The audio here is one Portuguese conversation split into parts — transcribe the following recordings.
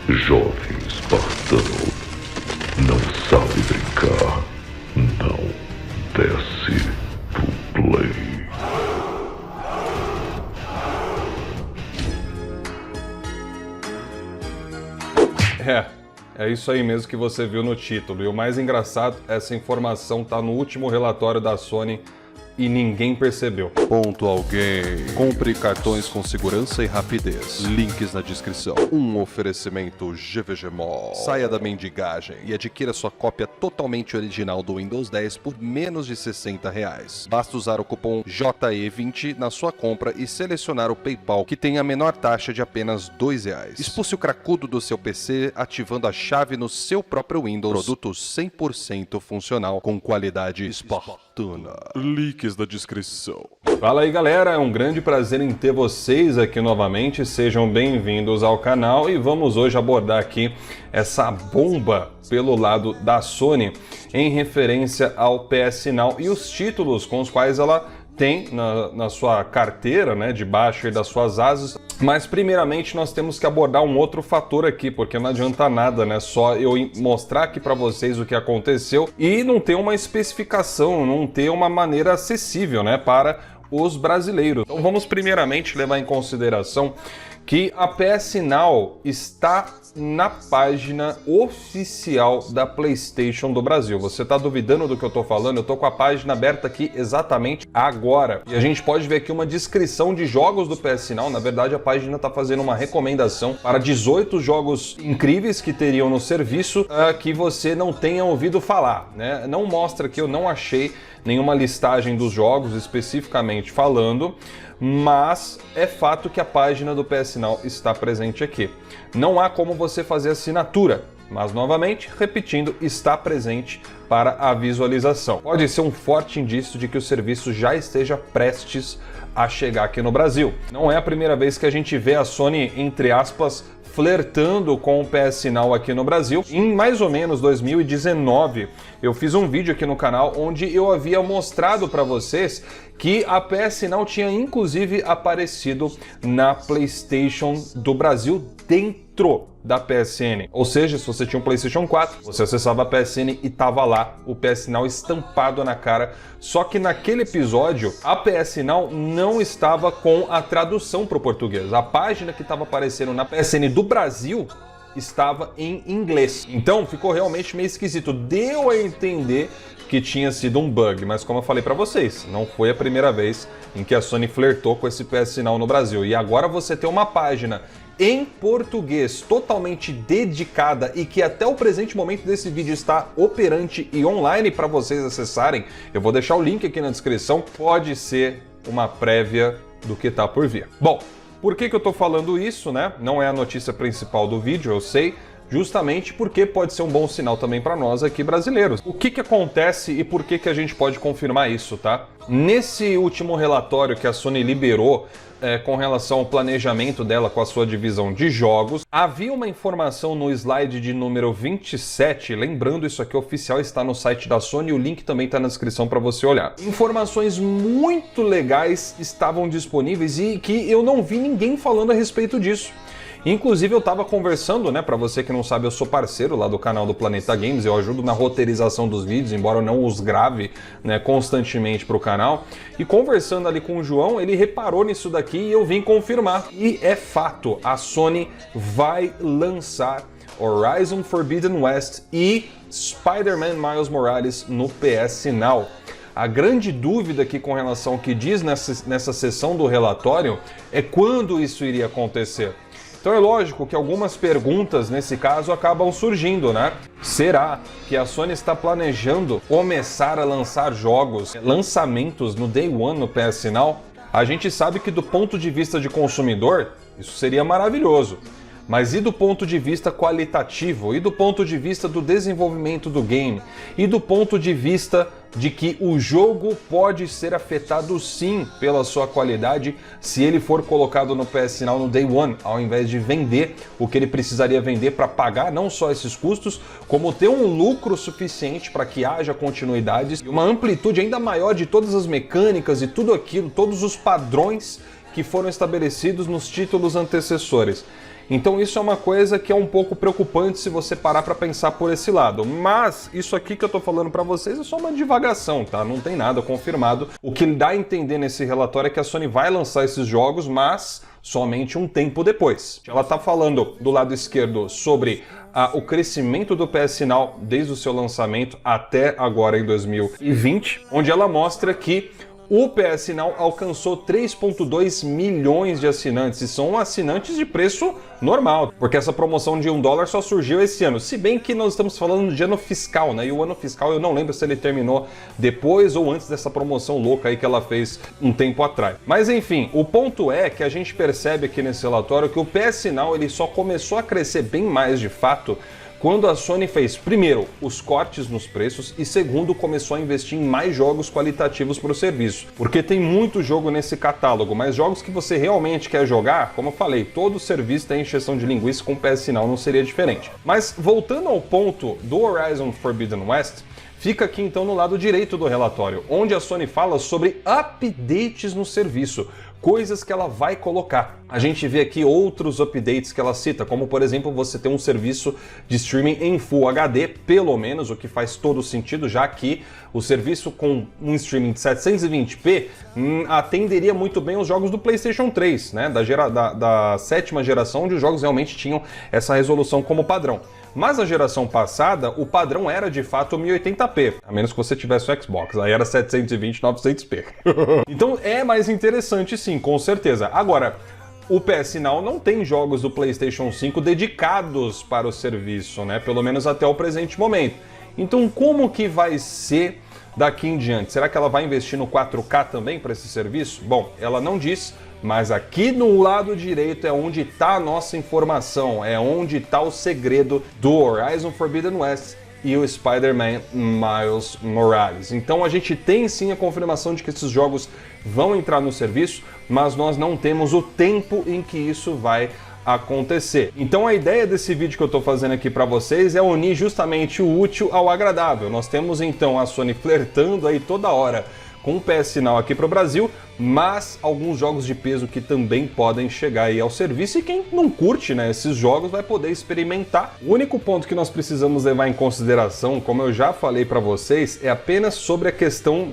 Jovem espartano, não sabe brincar, não desce pro play. É isso aí mesmo que você viu no título. E o mais engraçado, essa informação tá no último relatório da Sony e ninguém percebeu. Ponto alguém. Compre cartões com segurança e rapidez. Links na descrição. Um oferecimento GVG Mall. Saia da mendigagem e adquira sua cópia totalmente original do Windows 10 por menos de R$60. Basta usar o cupom JE20 na sua compra e selecionar o PayPal, que tem a menor taxa de apenas R$2. Expulse o cracudo do seu PC ativando a chave no seu próprio Windows. Produto 100% funcional com qualidade espartana. Links da descrição. Fala aí, galera, é um grande prazer em ter vocês aqui novamente, sejam bem-vindos ao canal e vamos hoje abordar aqui essa bomba pelo lado da Sony em referência ao PS Now e os títulos com os quais ela tem na sua carteira, né, debaixo das suas asas. Mas primeiramente nós temos que abordar um outro fator aqui, porque não adianta nada, né, só eu mostrar aqui para vocês o que aconteceu e não ter uma especificação, não ter uma maneira acessível, né, para os brasileiros. Então vamos primeiramente levar em consideração que a PS Now está na página oficial da PlayStation do Brasil. Você está duvidando do que eu estou falando? Eu estou com a página aberta aqui exatamente agora. E a gente pode ver aqui uma descrição de jogos do PS Now. Na verdade, a página está fazendo uma recomendação para 18 jogos incríveis que teriam no serviço que você não tenha ouvido falar, né? Não mostra aqui, eu não achei nenhuma listagem dos jogos especificamente falando, mas é fato que a página do PS Now está presente aqui. Não há como você fazer assinatura, mas novamente, repetindo, está presente para a visualização. Pode ser um forte indício de que o serviço já esteja prestes a chegar aqui no Brasil. Não é a primeira vez que a gente vê a Sony, entre aspas, flertando com o PS Now aqui no Brasil. Em mais ou menos 2019, eu fiz um vídeo aqui no canal onde eu havia mostrado para vocês que a PS Now tinha inclusive aparecido na PlayStation do Brasil dentro da PSN. Ou seja, se você tinha um PlayStation 4, você acessava a PSN e tava lá o PS Now estampado na cara. Só que naquele episódio, a PS Now não estava com a tradução para o português. A página que estava aparecendo na PSN do Brasil estava em inglês. Então ficou realmente meio esquisito. Deu a entender que tinha sido um bug, mas como eu falei para vocês, não foi a primeira vez em que a Sony flertou com esse PS Now no Brasil. E agora você tem uma página em português totalmente dedicada e que até o presente momento desse vídeo está operante e online para vocês acessarem. Eu vou deixar o link aqui na descrição, pode ser uma prévia do que está por vir. Bom, por que eu estou falando isso, né? Não é a notícia principal do vídeo, eu sei, justamente porque pode ser um bom sinal também para nós aqui brasileiros. O que acontece e por que a gente pode confirmar isso, tá? Nesse último relatório que a Sony liberou com relação ao planejamento dela com a sua divisão de jogos, havia uma informação no slide de número 27, lembrando, isso aqui oficial, está no site da Sony, o link também está na descrição para você olhar. Informações muito legais estavam disponíveis e que eu não vi ninguém falando a respeito disso. Inclusive eu estava conversando, né, para você que não sabe, eu sou parceiro lá do canal do Planeta Games, eu ajudo na roteirização dos vídeos, embora eu não os grave, né, constantemente para o canal. E conversando ali com o João, ele reparou nisso daqui e eu vim confirmar. E é fato, a Sony vai lançar Horizon Forbidden West e Spider-Man Miles Morales no PS Now. A grande dúvida aqui com relação ao que diz nessa seção do relatório é quando isso iria acontecer. Então é lógico que algumas perguntas nesse caso acabam surgindo, né? Será que a Sony está planejando começar a lançar jogos, lançamentos no Day One no PS Now? A gente sabe que do ponto de vista de consumidor, isso seria maravilhoso. Mas e do ponto de vista qualitativo? E do ponto de vista do desenvolvimento do game? E do ponto de vista de que o jogo pode ser afetado sim pela sua qualidade se ele for colocado no PS Now no Day One, ao invés de vender o que ele precisaria vender para pagar não só esses custos, como ter um lucro suficiente para que haja continuidades e uma amplitude ainda maior de todas as mecânicas e tudo aquilo, todos os padrões que foram estabelecidos nos títulos antecessores. Então isso é uma coisa que é um pouco preocupante se você parar para pensar por esse lado. Mas isso aqui que eu tô falando para vocês é só uma divagação, tá? Não tem nada confirmado. O que dá a entender nesse relatório é que a Sony vai lançar esses jogos, mas somente um tempo depois. Ela tá falando do lado esquerdo sobre o crescimento do PS Now desde o seu lançamento até agora em 2020, onde ela mostra que o PS Now alcançou 3,2 milhões de assinantes, e são assinantes de preço normal, porque essa promoção de $1 só surgiu esse ano, se bem que nós estamos falando de ano fiscal, né? E o ano fiscal eu não lembro se ele terminou depois ou antes dessa promoção louca aí que ela fez um tempo atrás. Mas enfim, o ponto é que a gente percebe aqui nesse relatório que o PS Now ele só começou a crescer bem mais de fato quando a Sony fez, primeiro, os cortes nos preços e, segundo, começou a investir em mais jogos qualitativos para o serviço. Porque tem muito jogo nesse catálogo, mas jogos que você realmente quer jogar, como eu falei, todo serviço tem encheção de linguiça, com o PS Now não seria diferente. Mas, voltando ao ponto do Horizon Forbidden West, fica aqui então no lado direito do relatório, onde a Sony fala sobre updates no serviço, coisas que ela vai colocar. A gente vê aqui outros updates que ela cita, como por exemplo você ter um serviço de streaming em Full HD, pelo menos, o que faz todo sentido, já que o serviço com um streaming de 720p atenderia muito bem os jogos do PlayStation 3, né, da sétima geração, onde os jogos realmente tinham essa resolução como padrão. Mas na geração passada, o padrão era de fato 1080p, a menos que você tivesse o Xbox, aí era 720, 900p. Então é mais interessante sim, com certeza. Agora, o PS Now não tem jogos do PlayStation 5 dedicados para o serviço, né? Pelo menos até o presente momento. Então como que vai ser daqui em diante? Será que ela vai investir no 4K também para esse serviço? Bom, ela não diz, mas aqui no lado direito é onde está a nossa informação, é onde está o segredo do Horizon Forbidden West e o Spider-Man Miles Morales. Então a gente tem sim a confirmação de que esses jogos vão entrar no serviço, mas nós não temos o tempo em que isso vai acontecer. Então a ideia desse vídeo que eu estou fazendo aqui para vocês é unir justamente o útil ao agradável. Nós temos então a Sony flertando aí toda hora com o PS Now aqui para o Brasil, mas alguns jogos de peso que também podem chegar aí ao serviço, e quem não curte, né, esses jogos vai poder experimentar. O único ponto que nós precisamos levar em consideração, como eu já falei para vocês, é apenas sobre a questão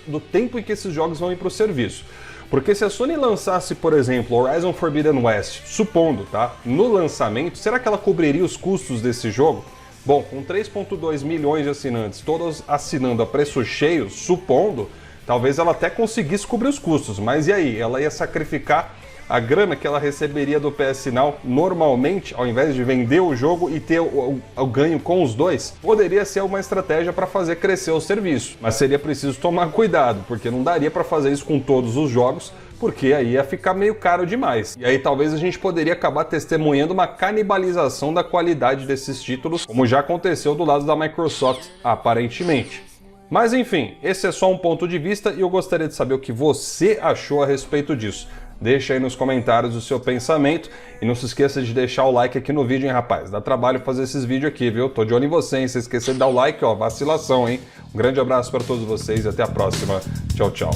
do tempo em que esses jogos vão ir para o serviço. Porque se a Sony lançasse, por exemplo, Horizon Forbidden West, supondo, tá, no lançamento, será que ela cobriria os custos desse jogo? Bom, com 3,2 milhões de assinantes, todos assinando a preço cheio, supondo, talvez ela até conseguisse cobrir os custos, mas e aí? Ela ia sacrificar a grana que ela receberia do PS Now normalmente, ao invés de vender o jogo e ter o ganho com os dois? Poderia ser uma estratégia para fazer crescer o serviço, mas seria preciso tomar cuidado, porque não daria para fazer isso com todos os jogos, porque aí ia ficar meio caro demais. E aí talvez a gente poderia acabar testemunhando uma canibalização da qualidade desses títulos, como já aconteceu do lado da Microsoft, aparentemente. Mas enfim, esse é só um ponto de vista e eu gostaria de saber o que você achou a respeito disso. Deixa aí nos comentários o seu pensamento e não se esqueça de deixar o like aqui no vídeo, hein, rapaz? Dá trabalho fazer esses vídeos aqui, viu? Tô de olho em você, hein? Se esquecer de dar o like, ó, vacilação, hein? Um grande abraço para todos vocês e até a próxima. Tchau, tchau.